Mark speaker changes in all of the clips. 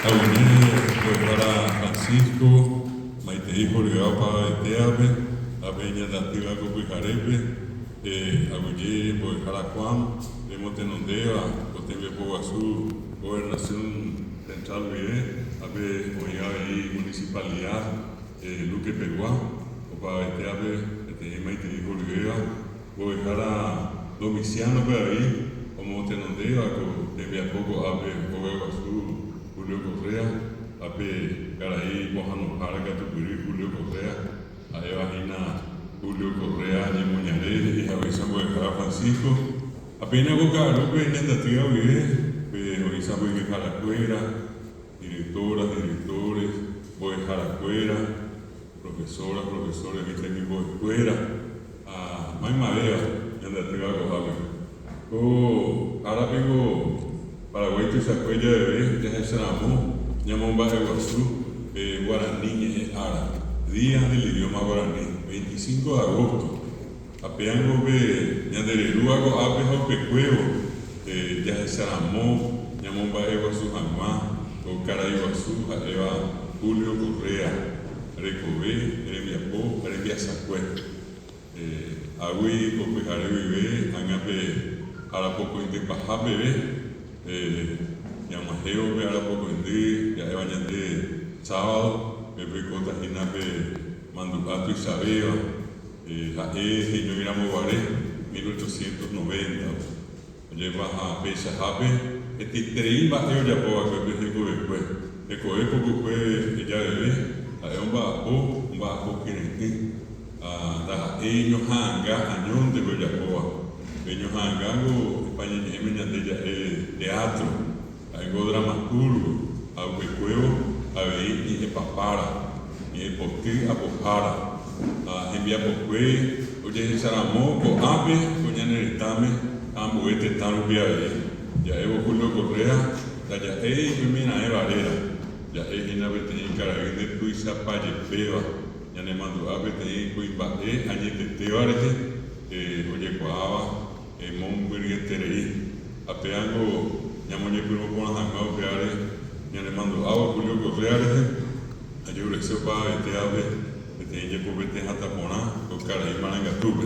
Speaker 1: Avenida para Francisco, Maite Jorge para Eteabe, Aveña de Activa Copijarepe, Aguillé, Boejara Juan, Montenondea, Cotembe Poguazú, Gobernación Central Vide, Ave Oigabe Municipalidad, Luque Peruá, Opa Eteabe, Maite Jorge, Boejara Domiciano para ahí, como Montenondea, Cotembe Poco, Ave Poguazú, Julio Correa, Ape Caraí, Mojano Jara, Catupuri, Julio Correa, Aevagina, Julio Correa, Yemuñaré, y Javizambo de Jara Francisco, apenas Boca López, en esta tía Vide, Orizambo de Jaracuera, directoras, directores, Boe Jaracuera, profesores, mi técnico de escuela, a May Madea, en la tía Gojave. Ahora vengo. Paraguay tu sacuella de vez, ya se llamó, llamó Baja Guazú, Guaraní, Ara, día del idioma guaraní, 25 de agosto. Apeango ve, Ñandereruago, Apejo, Pecuevo, ya se llamó, llamó Baja Guazú, Jamá, o Caraiguazú, Eva, Julio Correa, Recobé, Eremiapó, Eremia Sacue, Agüi, Copejare, Vive, Angape, Arapoco, Intepajape, ve. Yamajeo, ahora poco en día, ya bañan de sábado, me precota Ginape, Manducato y Sabeva, la yo miramos Guaré, 1890, lleva a Pesa Jape, Trein Bateo ya puedo que después, poco fue ella bebé, un bajo que ellos hanga, añón de Bellacoa. Ellos hangango, España y teatro, algo dramaturgo, algo cuevo, a ver, y papara, y el porqué a pojara, a enviar porqué, oye, Saramó, o ape, coña neritame, ambuete, tan ya Evo Julio Correa, ya mira, Varera, ya Gina Betty, Carabín de Tuiza, Paye, Peva, ya le mando a Betty, Cuimbate, Añete, Tevareje, oye, Coaba, Mon Virgenterei, Apeango, Yamoñe Puro con las Angao Peare, ya le mando agua, Julio Correa, Ayure Sepa, Eteabe, Eteñe Cubete Jatapona, Oscar y Marangatube.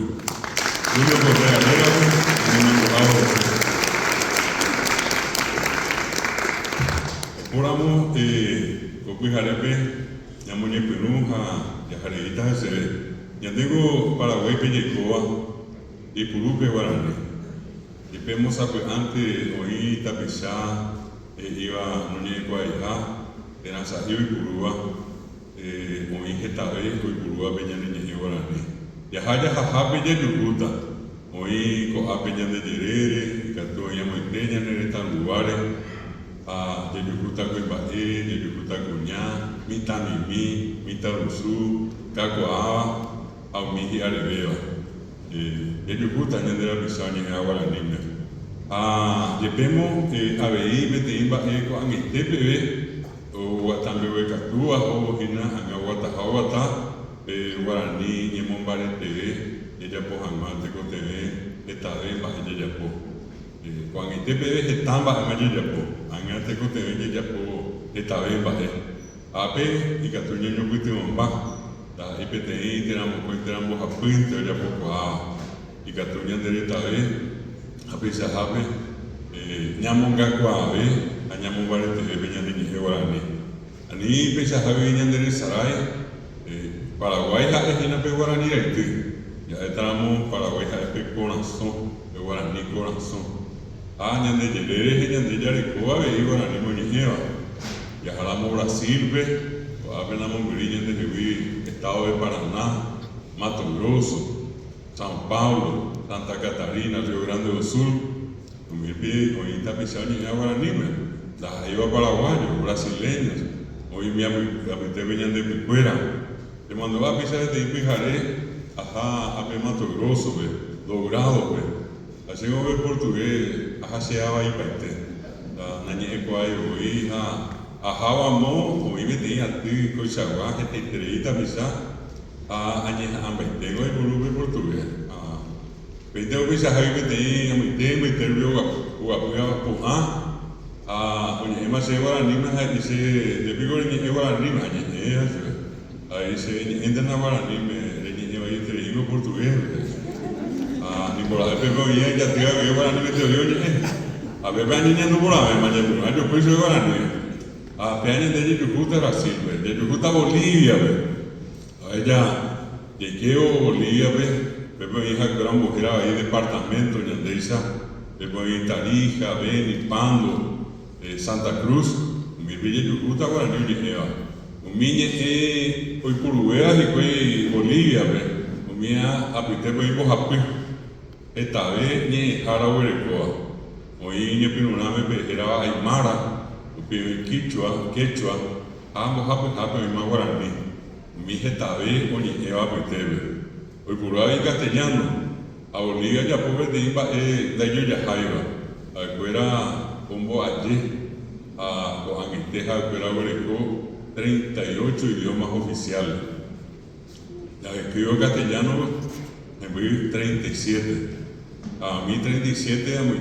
Speaker 1: Julio Correa, ya le mando agua. Poramos, Copijarepe, Yamoñe Peruja, Yajareita Sebe, Yandigo Paraguay Pellecoa, y Purupe Guaraní. Y vemos antes oí tapizá, iba Núñez Guayá, de Nazario y Purúa, oí Getabe, y Purúa Peña de Guaraní. Y allá jajape ya yuruta, oí coa Peña de Yerere, y cantó ya Moiteña en estos lugares, a Yeyuruta Coimbaé, Yeyuruta Cuñá, Mita Mimi, Mita Rusú, Cacoaba, Aumiji Arebeba. Ellos gustan de la pisaña en agua la niña. Llevemos a veí, metimba, eco, en este bebé, o también bebé catúa, o gina, en agua tajawata, guaraní, yemon bare TV, ella po jamante con TV, esta vez va ella ya po. Cuando este bebé está baja en ella po, en este con TV ella po, esta vez va ape, y catuño yo cuite bomba. La IPTI tenemos a punto ya poco y Catuña de esta vez a pesar de Ñamonga Cuave, a Ñamongare de Beñani Guaraní. Ani pesar de Beñani de Saray, Paraguay es en la Guaraní, ya estamos Paraguay es corazón, de Guaraní corazón. Ñan de Yelere, Ñan de Yaricoa, y Guaraní Moñeva. Ya jalamos Brasil, apenas Monguería de Vivir, Estado de Paraná, Mato Grosso, San Paulo, Santa Catarina, Río Grande do Sul, con mi pie, con esta pisaña y Guaraní, las iba paraguayos, brasileños, hoy me habité venían de Picuera, le mandó a pisar de Pijaré, a Mato Grosso, Logrado, así como el portugués, se llama y parte, la naña ecuayo, hija, Ajabamo, o ibe tenía ti, coisaguaje, te entrevista, misa, añeja, ambetego, el volumen portugués. Pero que se ha ido, tenía, muy tempo, y te vio, o apoyaba, Oye, más se guarani, más dice, de pico ni guarani, ahí se entiende a guarani, me lleva ahí entre hijos portugués. Ni por la de Pepe bien, ya te digo que guarani me te oye. A Pepe niña no por la vez, mañana, yo pues soy guarani. A Peña de Yucuta, Brasil, de Yucuta, Bolivia, ella, llegué Bolivia, Pepe mi hija que era mujer ahí, departamento, Ñandeisa, Pepe mi Tarija, Beni, Pando, Santa Cruz, mi villa Yucuta, Guaraní, Ñeñeva. Un miñe, hoy Purubea y hoy Bolivia, un mía, apité, hoy Bojapé, esta vez, ni Jara Huerecoa, hoy ni Pinuname, era Aymara, Quichua, ambos Jape, mi más Guaraní, mi esta vez, o Ñeñeva, apité, hoy Purubea y castellano, a Bolivia ya pobre de Imba, de ellos ya Jaiba, afuera, como allí, a Coanguiteja, que era 38 idiomas oficiales. La que escribo castellano, me voy 37. A mí 37, a mi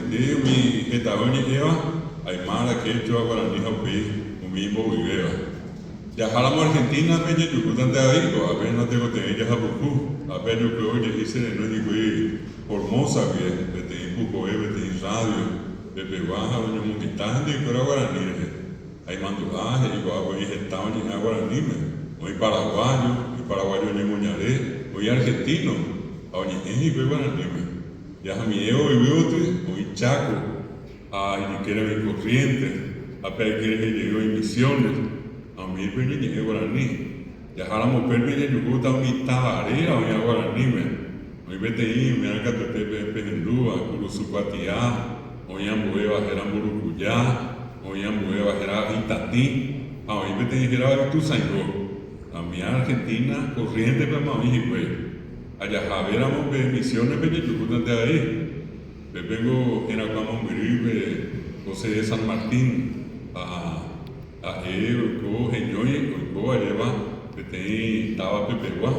Speaker 1: Getaboña lleva, Aymara, Quechua, Guaraní, Jaupí, un mismo Viveva. Ya jalamos Argentina, a ver, Yucután de ahí, a ver, no tengo tener ya Jabucú, a ver, yo creo que hice de nuevo, y Formosa, que te Puco, te radio. Pepe Baja, doña Munditán, de Guaraní, hay mandulaje, y Guagua y Gestado, ni Guaraní, hoy paraguayo, ni Muñaré, hoy argentino, a doña México y Guaraní, ya Jamieo y Biote, hoy Chaco, a Iniquera y Corrientes, a Perqueres y llegó en Misiones, a mí, y Guaraní, ya Jalamos Perpe y Yucuta, hoy Tabarera, hoy Guaraní, hoy Beteí, me haga Pepe Hindúa, Curuzucuatiá, hoy Ambueva era Murucuyá, hoy Ambueva era Itatí, hoy me te dijera tu Sango, a mi Argentina, corriente para México, allá Javéramos de Misiones, de Yucután de ahí, vengo en Aguamambiribe, José de San Martín, a Evo, Geñoy, Oico, a Eva, que estaba Pepeguá,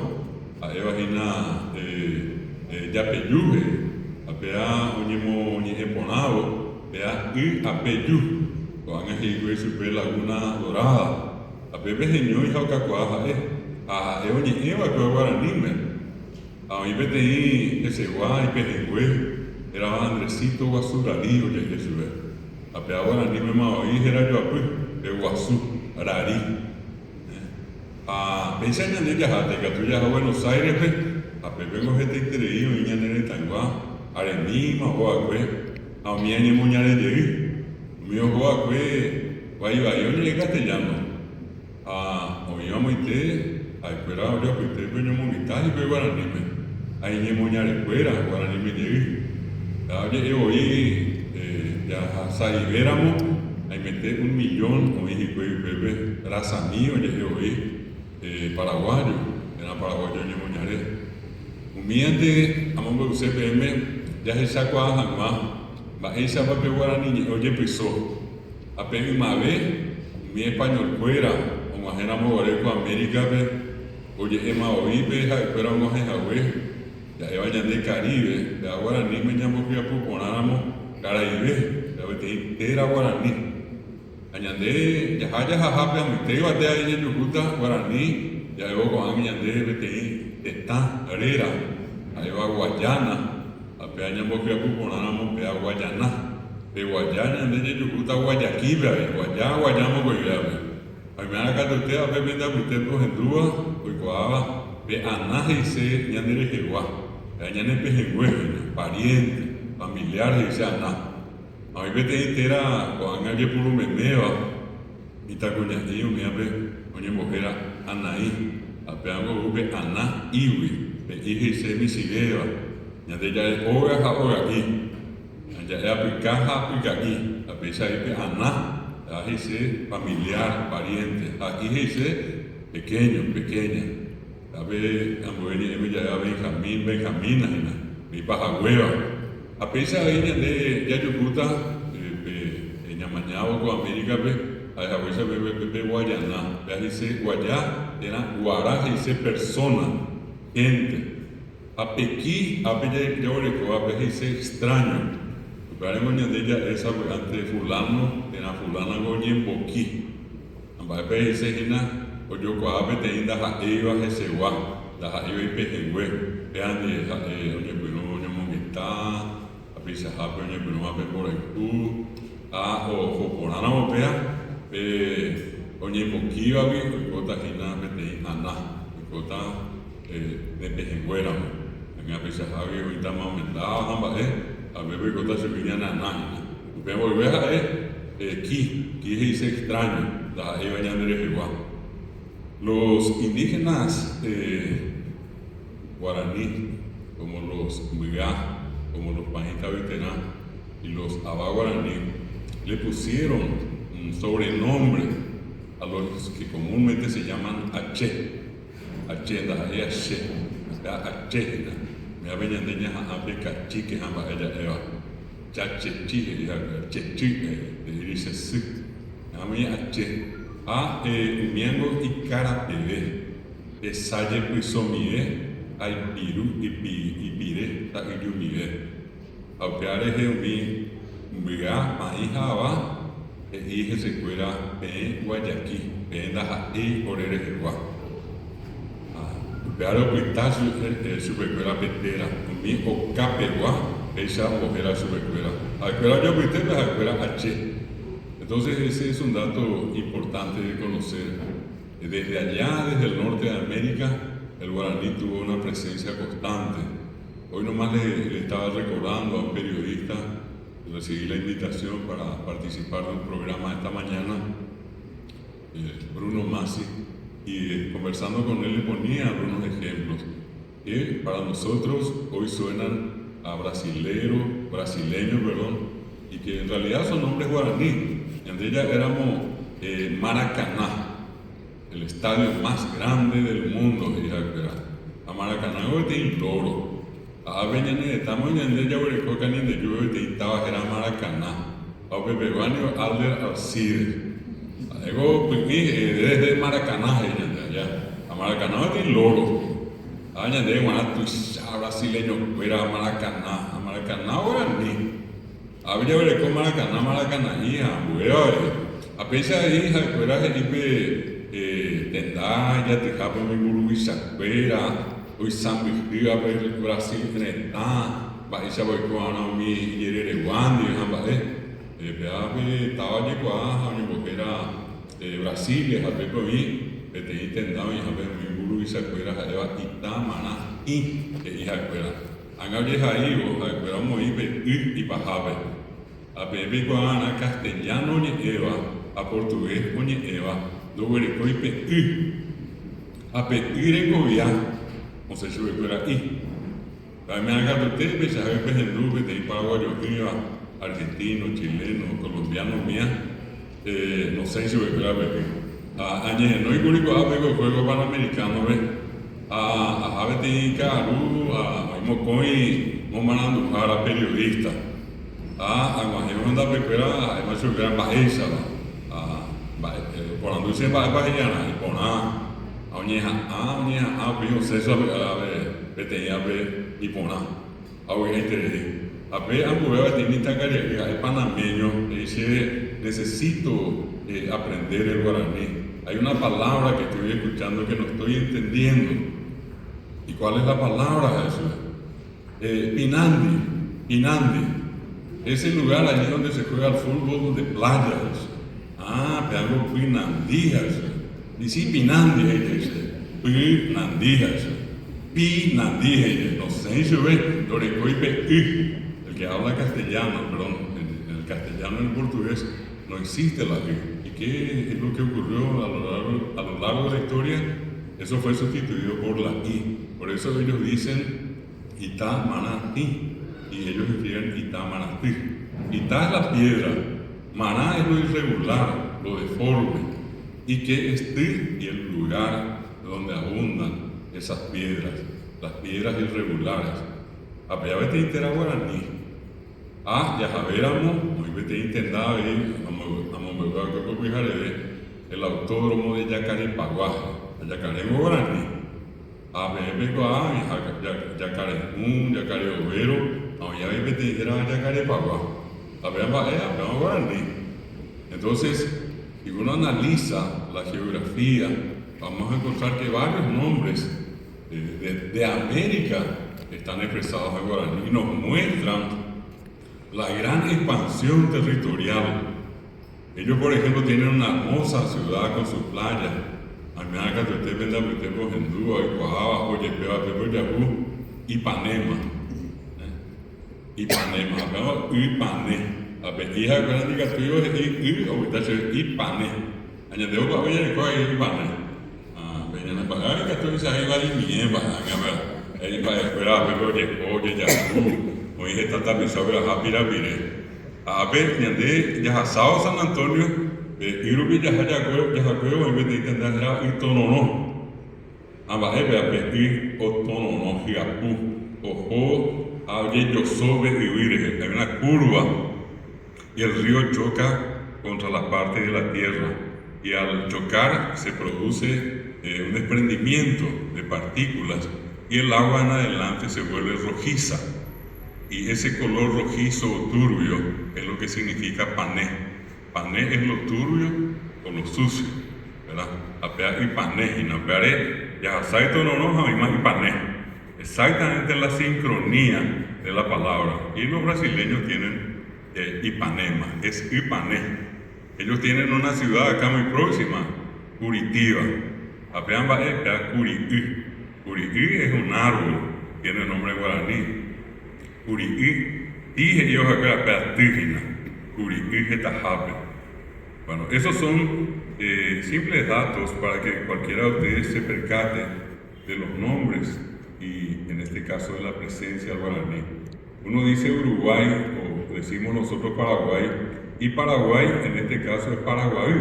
Speaker 1: a Eva Gina, Yapeyuje, apea oñemo ni eponado, pea y apeyú, cuando es que super Laguna Dorada, a Pepe Geñó y Jaucacuaja, a Eoñi Eva que Guaranime, a mi PTI, ese guay, Pejengüe, era Andresito Guasurarío, ya que sube, a pea Guaranime más hoy era yo de Guasú, Ararí, a Peña de Yajate, que tú ya a Buenos Aires, a Pepe con gente increíble, niña en el Tanguá. Aremima o agüe, a mi año muñare llegué, mi ojo agüe, yo llegué castellano, a oíamos y te, a esperar yo que te peño monitaje, pero guaranime, a ñe muñare fuera, guaranime llegué, a oye, oí, ya saibéramos, a meter 1 millón, o México y Pepe, raza mío, llegué oí, paraguayo, era paraguayo ñe muñare, un miente, a momento de CPM, ya se sacó a Janguá, va esa papel guaraní, oye pisó, apenas una vez, mi español fuera, como ajena Mogoreco América, oye, Emma Oibe, pero un oje Jagüe, ya vayan de Caribe, de guaraní me llamo que apuponáramos, Caraíbe, ya era guaraní, añade, ya haya jajape, a mi te iba de ahí en Yucuta, guaraní, ya luego con añade, está, Herrera, ahí va Guayana. Apeaña porque apuponáramos pea Guayana, de Guayana, de Yucuta, Guayaquil, Guayamo, Guayame. A mí me ha cagado usted a ver, venda usted por Hendúa, Guaycoaba, ve Anaje y se, ya no le llegó, ya no le pejengüe, pariente, familiar, y se Aná. A mí me te entera, cuando alguien puro me meva, y ta coñadillo, me abre, oye, mujer, Anaí, apeamos ve Aná, Iwi, ve hija y se mi sigeva. Ya de ya es hora aquí, ya es aplicar aquí, a pesar de que Aná, ese familiar, pariente, aquí ese pequeña, a ver, a ver, ya Benjamina, mi paja hueva, a pesar de ya Yucuta, Ñamañao con América, a veces bebé Guayana, a ese Guayá, era Guará, ese persona, gente. A Pequí, a Bella Llorico, a veces extraño, Para ella esa ante fulano, era fulana goñe poqui. Ambape dice hina, o yo coabe te inda ha eva jesewa, da ha eva y pejengüe, vean de oñe bueno, oñe monguita, a pisa hape, oñe bueno, hape por el cu, a o porana opea, oñe poqui va bien, o cota hina, pete ana, o cota de pejengüera, en a pisa hape, oñita mamentado, ambae. A ver, cota se viene a nana. Vemos que veja ki dice extraño, la eva ñandere igual. Los indígenas guaraní, como los Migá, como los Pajita Veterá y los Abá guaraní, le pusieron un sobrenombre a los que comúnmente se llaman Ache. Ache, la Ache, Ache. Me habían dicho a pecar chique a ella eva chache chique ya cheche de dice sí a mí ache a miengo y cara bebé esaye pisomie hay piru y pire ta yumie a peare he mi miga maija va hije se cuera pe guayaqui pe da e orere gua. Pero cuita supercuela petera, mi o capegua, esa mujer a supercuela. A escuela yo cuité, pues a escuela H. Entonces ese es un dato importante de conocer. Desde allá, desde el norte de América, el guaraní tuvo una presencia constante. Hoy nomás le estaba recordando a un periodista, recibí la invitación para participar de un programa esta mañana, Bruno Masi, y conversando con él le ponía algunos ejemplos que para nosotros hoy suenan a brasileños, y que en realidad son nombres guaraní. En ella éramos Maracaná, el estadio más grande del mundo, a Maracaná hoy tiene loro. A Beñane, estamos en ella, Cocaní de Llueve, te estaba, era Maracaná. A Pepeguanio, Alder Alcides. Luego, desde Maracaná, allá. A Maracaná tiene loro. Allá de Guanato, brasileño, era Maracaná. A Maracaná, ahora ni. Había que con Maracaná, hija, a pesar de hija, que era Felipe Tendaya, Tejapa, mi guru, Isacuera, hoy San Miguel, Brasil, Trenetá, Baisa, Boicuana, mi Yerere Guandi, estaba llegando a era Brasil, a ver por mí, te intentaba y a ver mi guru y se acuerda a llevar Itamana y hija acuerda. Anga vieja ahí, o acuerda muy bien, y bajaba. A bebé guana castellano ni Eva, a portugués ni Eva, luego le coipe a pedir en Covia, no sé si recuerda y. La me haga de usted, pues a ver, pues en Lube, de Paraguayo, argentino, chileno, colombiano, mía. No sé si voy a ver. Añe, no hay público a ver juego panamericano, ve. A ver, Caru, a Mocoy, Momanando para periodista. A Guajiro anda pecuera, además su gran bajeza, por andu se va a bajana, y por a Oñeja, Pío César, a ver, Petey, a ver, y por a ver, a ver, a ver, tinita cariaga, el panameño, dice, necesito aprender el guaraní. Hay una palabra que estoy escuchando que no estoy entendiendo. ¿Y cuál es la palabra, Jesús? Pinandi. Es el lugar allí donde se juega el fútbol de playas. Pero Pinandi, Jesús. Dice Pinandi, Jesús. Pinandi, Jesús. Pinandi, Jesús. No sé si ve, lo recoipe el que habla castellano, perdón, en el castellano y en el portugués no existe la I. ¿Y qué es lo que ocurrió a lo largo de la historia? Eso fue sustituido por la I. Por eso ellos dicen Itamanatí y ellos escriben Itamanatí. Ita es la piedra, Maná es lo irregular, lo deforme, y que esté y el lugar donde abundan esas piedras, las piedras irregulares. A pesar de que guaraní, ya sabéramos, muy bien intentaba ir a el autódromo de Yacarepaguá, a Yacaremo guaraní, a Bebecoa, Yacaremún, Yacareovero, a ya me dijera Yacarepaguá. hablamos guaraní. Entonces, si uno analiza la geografía, vamos a encontrar que varios nombres de América están expresados en guaraní y nos muestran la gran expansión territorial. Ellos, por ejemplo, tienen una hermosa ciudad con sus playas. Amiaca, usted venda, usted Mojendúa, Icuajaba, Oyepeba, Pepe Yabú, Ipanema. Ipanema, hablamos Ipané. A pesquisa que eran indicativos y ahorita Ipané. Añadió para ver cuál es Ipané. Peñana para ver que esto dice ahí va de miemba, ahí va a esperar, pero oye, ya hoy está tapizado la jápira, mire. A ver, ñande, ya asado San Antonio, Irubi ya cuevo, en vez de intentar ir tonono. Amba, a pedir o tonono, giapú, ojo, oye, yo sobe y huire, hay una curva, y el río choca contra la parte de la tierra, y al chocar se produce un desprendimiento de partículas, y el agua en adelante se vuelve rojiza. Y ese color rojizo o turbio es lo que significa pané. Pané es lo turbio o lo sucio, ¿verdad? Apea y pané, y no apearé, ya saito no nos más y pané. Exactamente la sincronía de la palabra. Y los brasileños tienen Ipanema, es Ipané. Ellos tienen una ciudad acá muy próxima, Curitiba. Apean va a Curií. Curií es un árbol, tiene nombre guaraní. Curií, dije yo acá Peatígena, Curií Getajape. Bueno, esos son simples datos para que cualquiera de ustedes se percate de los nombres y en este caso de la presencia del guaraní. Uno dice Uruguay o decimos nosotros Paraguay y Paraguay en este caso es Paraguay.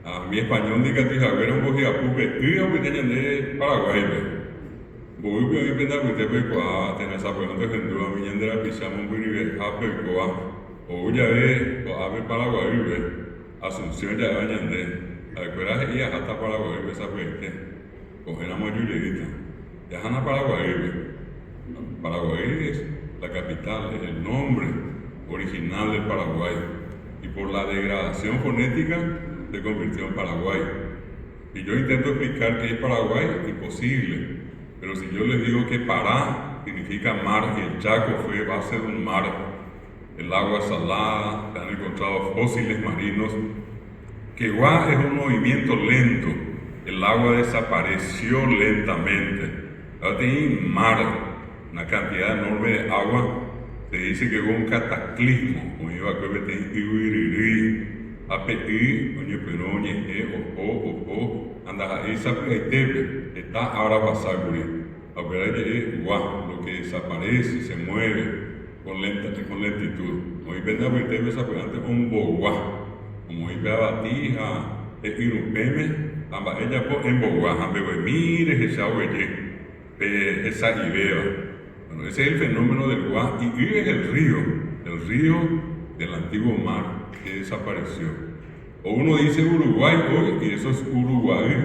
Speaker 1: A mi español diga Tijavera un bojiapupe y a de Paraguay. Voy a ir a usted pecoa, tener esa pregunta que en duda, mi gente la pisamos un buribe, a pecoa, o ya ve, o a ver Paraguay, Asunción ya va a ñande, a ver, y hasta Paraguay, esa pregunta, cogen a Mayuleguita, ya van a Paraguay, Paraguay es la capital, es el nombre original del Paraguay, y por la degradación fonética se convirtió en Paraguay. Y yo intento explicar que es Paraguay, imposible. Pero si yo les digo que Pará significa mar, y el Chaco fue base de un mar, el agua salada, se han encontrado fósiles marinos, que Guá es un movimiento lento, el agua desapareció lentamente. Ahora tiene un mar, una cantidad enorme de agua, se dice que hubo un cataclismo, como iba a cometer Iwiriri, API, oye, pero oye, anda, esa está ahora pasaguri. A ver, lo que desaparece, se mueve con lentitud. Hoy vende a ver esa antes un boguá, como hoy ve a batija, irupeme, amba ella en boguá, ambe mire, esa oye, esa idea. Bueno, ese es el fenómeno del guá, y es el río del antiguo mar que desapareció. O uno dice Uruguay hoy y eso es Uruguay.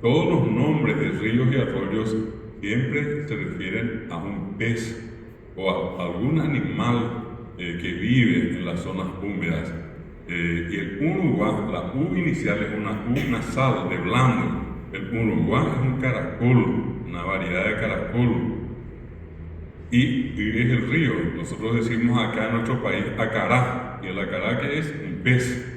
Speaker 1: Todos los nombres de ríos y arroyos siempre se refieren a un pez o a algún animal que vive en las zonas húmedas. Y el uruguá, la U inicial es una U nasal de blando. El uruguá es un caracol, una variedad de caracol. Y es el río. Nosotros decimos acá en nuestro país acará. ¿Y el acará qué es? Un pez.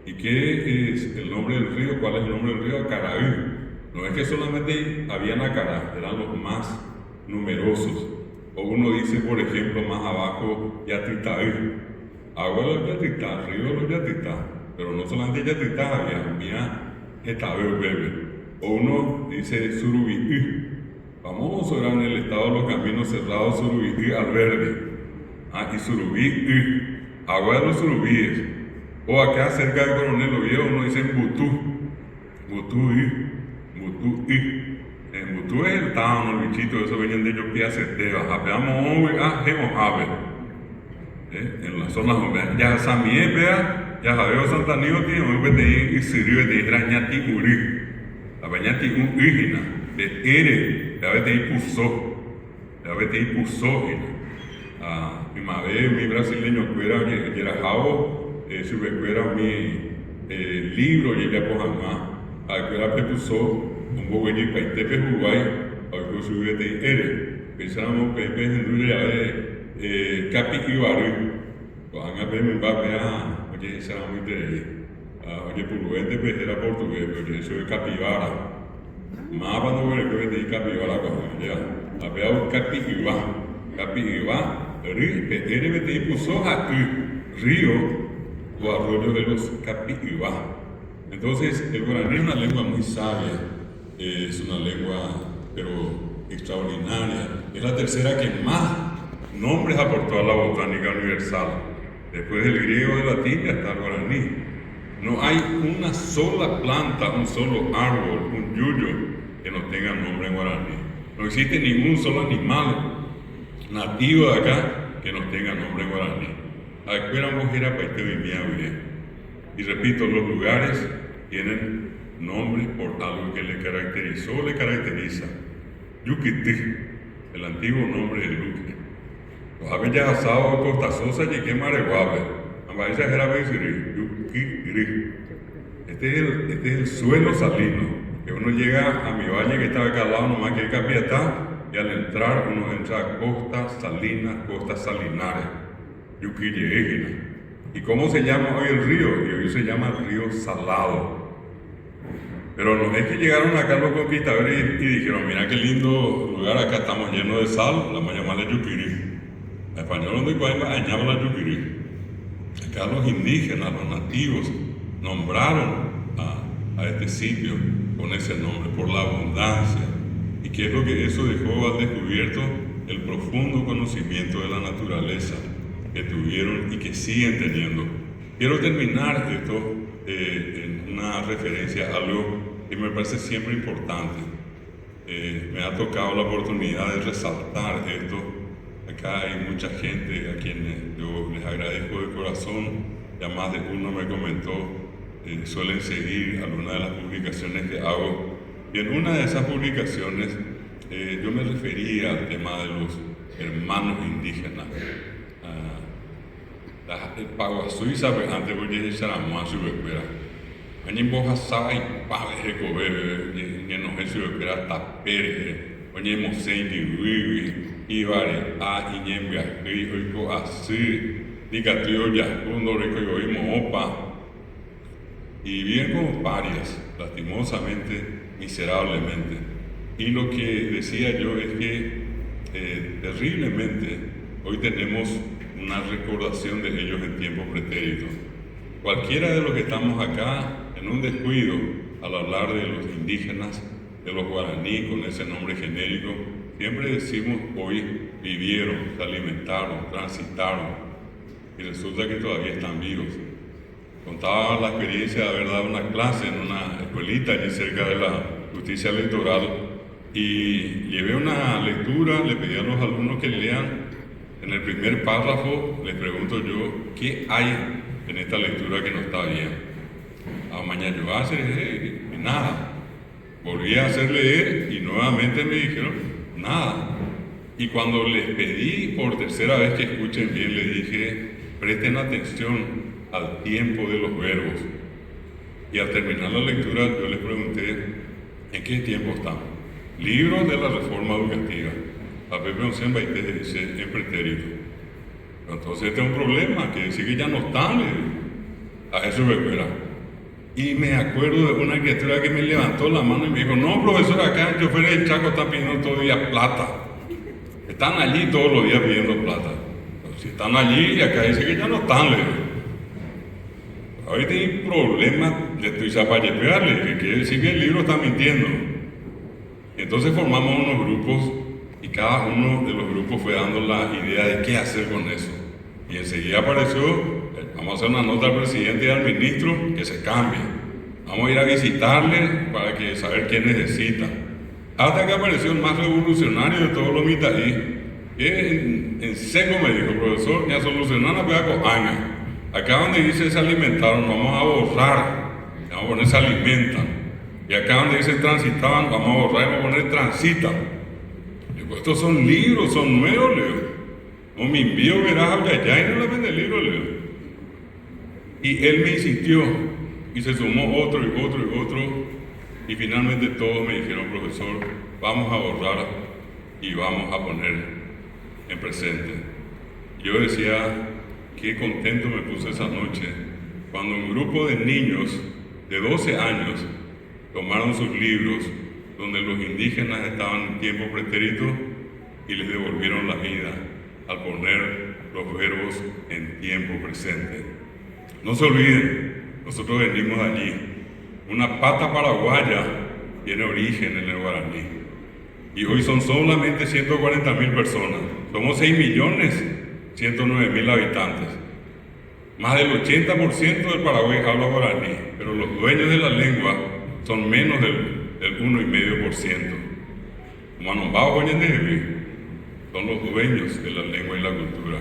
Speaker 1: ¿Y qué es el nombre del río? ¿Cuál es el nombre del río? Acaraí. No es que solamente habían acará, eran los más numerosos. O uno dice, por ejemplo, más abajo, Yatitaí. Agua de los Yatitá, río de los Yatitá. Pero no solamente Yatitá, había Getabeu bebe. O uno dice Surubí. Famoso era en el estado de los caminos cerrados Surubí al verde. Y Surubí, agua de los surubíes. O acá cerca de Coronel Oviedo uno dice Butú. En Butú es el tano, el bichito, eso venían de ellos que hace tebas. Apeamos ave. En las zonas húmedas. Ya Samie, vea, ya Javeo Santanío tiene un vete y sirve de Rañati Uri. La Bañati un ígina, de Ere, ya vete y puso. mi madre, mi brasileño, cuera, que era jao, sube cuera mi libro, y ella pues jamás, a cuera pepusó, un poco de Paitepe, Uruguay, a que sube de ere, pensamos pepe en duya capi y barrio, pues han aprendido un papel, oye, esa era muy de, oye, purugente, pues era portugués, oye, eso es capibara. Más cuando voy a ver que capibara, ya, había un capibara, RBT puso a río o arroyo de los capibara. Entonces, el guaraní es una lengua muy sabia, es una lengua, pero extraordinaria. Es la tercera que más nombres aportó a la botánica universal. Después del griego, del latín, ya está el guaraní. No hay una sola planta, un solo árbol, un yuyo que no tenga nombre en guaraní. No existe ningún solo animal nativo de acá que no tenga nombre en guaraní. Acuera mojera paiteo y miahuye. Y repito, los lugares tienen nombres por algo que le caracterizó, le caracteriza. Yuquití, el antiguo nombre de Luque. Los aves asado Costa Sosa y que mareguabe. Ambaisa era Beisirí, Yuquití. Este es el suelo salino. Que uno llega a mi valle que está acá al lado, nomás que hay Capiatá, y al entrar uno entra a costas salinas, costas salinares, Yuquille Égina. ¿Y cómo se llama hoy el río? Y hoy se llama el río Salado. Pero no es que llegaron acá los conquistadores y dijeron, mira qué lindo lugar, acá estamos llenos de sal, la vamos a llamar la Yuquirí. En español donde podemos añadir la Yuquirí. Acá los indígenas, los nativos, nombraron a este sitio con ese nombre por la abundancia. ¿Y qué es lo que eso dejó al descubierto? El profundo conocimiento de la naturaleza que tuvieron y que siguen teniendo. Quiero terminar esto en una referencia a algo que me parece siempre importante. Me ha tocado la oportunidad de resaltar esto. Acá hay mucha gente a quienes yo les agradezco de corazón. Ya más de uno me comentó, suelen seguir algunas de las publicaciones que hago. Y en una de esas publicaciones yo me refería al tema de los hermanos indígenas. El Paguasuiza, antes voy a decir a la su espera. Añen boja sabe y pague recober, y no es su espera tapere, oye mosén y vivi, y vare, y ñembia, y oico así, ni catrío ya, cuando recogo opa. Y bien como varias, lastimosamente, miserablemente. Y lo que decía yo es que terriblemente hoy tenemos una recordación de ellos en tiempos pretéritos. Cualquiera de los que estamos acá, en un descuido al hablar de los indígenas, de los guaraní con ese nombre genérico, siempre decimos hoy vivieron, se alimentaron, transitaron, y resulta que todavía están vivos. Contaba la experiencia de haber dado una clase en una escuelita allí cerca de la justicia electoral y llevé una lectura, le pedí a los alumnos que lean. En el primer párrafo les pregunto yo, ¿qué hay en esta lectura que no está bien? Mañana yo hacer y nada. Volví a hacer leer y nuevamente me dijeron nada. Y cuando les pedí por tercera vez que escuchen bien, les dije, presten atención al tiempo de los verbos. Y al terminar la lectura yo les pregunté, ¿en qué tiempo están? Libros de la Reforma Educativa. A Pepe Oncén Baite dice en pretérito. Entonces este es un problema, que decir que ya no están, a eso me espera. Y me acuerdo de una criatura que me levantó la mano y me dijo, no profesor, acá en chofer del Chaco están pidiendo todo el día plata. Están allí todos los días pidiendo plata. Pero si están allí y acá dice que ya no están, le digo. Ahorita hay un problema de tu zapayepearle, que quiere decir que el libro está mintiendo. Entonces formamos unos grupos y cada uno de los grupos fue dando la idea de qué hacer con eso. Y enseguida apareció, vamos a hacer una nota al presidente y al ministro que se cambie. Vamos a ir a visitarle para que saber qué necesita. Hasta que apareció el más revolucionario de todos los mitaí, que en seco me dijo, profesor, ya solucionaron la pega con años. Acá donde dice se alimentaron, vamos a borrar, vamos a poner se alimentan. Y acá donde dice transitaban, vamos a borrar y vamos a poner transitan. Digo, estos son libros, son nuevos, Leo. o mi envío verás ya y no le vende el libro, Leo. Y él me insistió, y se sumó otro y otro y otro, y finalmente todos me dijeron, profesor, vamos a ahorrar y vamos a poner en presente. Yo decía, qué contento me puse esa noche, cuando un grupo de niños de 12 años tomaron sus libros, donde los indígenas estaban en tiempo pretérito, y les devolvieron la vida al poner los verbos en tiempo presente. No se olviden, nosotros venimos de allí. Una pata paraguaya tiene origen en el guaraní. Y hoy son solamente 140.000 personas. Somos 6.109.000 habitantes. Más del 80% del Paraguay habla guaraní, pero los dueños de la lengua son menos del 1,5%. Son los dueños de la lengua y la cultura.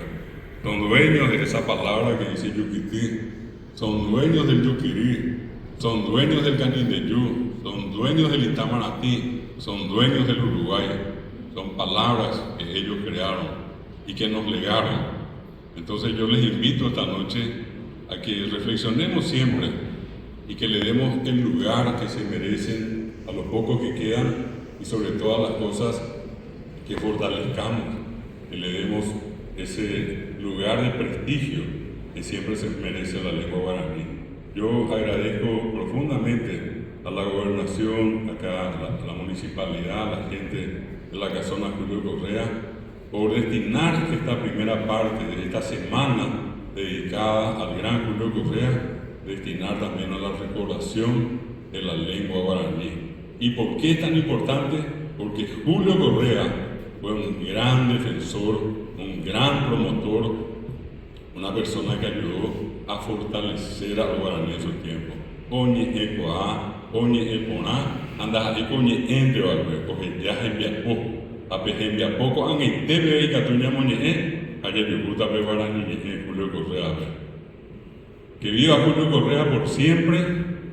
Speaker 1: Son dueños de esa palabra que dice yuquití. Son dueños del yuquirí. Son dueños del canindeyú. Son dueños del Itamaraty. Son dueños del Uruguay. Son palabras que ellos crearon y que nos legaron. Entonces yo les invito esta noche a que reflexionemos siempre y que le demos el lugar que se merecen a los pocos que quedan y sobre todas las cosas que fortalezcamos, que le demos ese lugar de prestigio que siempre se merece la lengua guaraní. Yo agradezco profundamente a la gobernación, acá a la municipalidad, a la gente de la casona Julio Correa, por destinar esta primera parte de esta semana dedicada al gran Julio Correa, destinar también a la recordación de la lengua guaraní. ¿Y por qué es tan importante? Porque Julio Correa fue un gran defensor, un gran promotor, una persona que ayudó a fortalecer al guaraní en su tiempo. Oñe ecoa, oñe eponá, andas a coñe entre valve, porque ya es enviapó, a enviapó con tebe y catuña moñe, allá yucuta pe guaraní, Julio Correa. Que viva Julio Correa por siempre,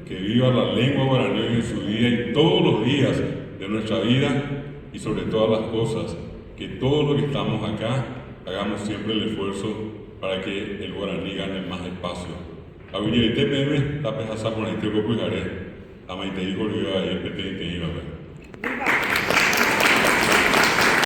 Speaker 1: que viva la lengua guaraní en su día y todos los días de nuestra vida. Y sobre todas las cosas, que todos los que estamos acá hagamos siempre el esfuerzo para que el guaraní gane más espacio. Aguillerite meme, tapes a saponete copujaré, amaite hijo, viva ahí, pete y te iba a ver.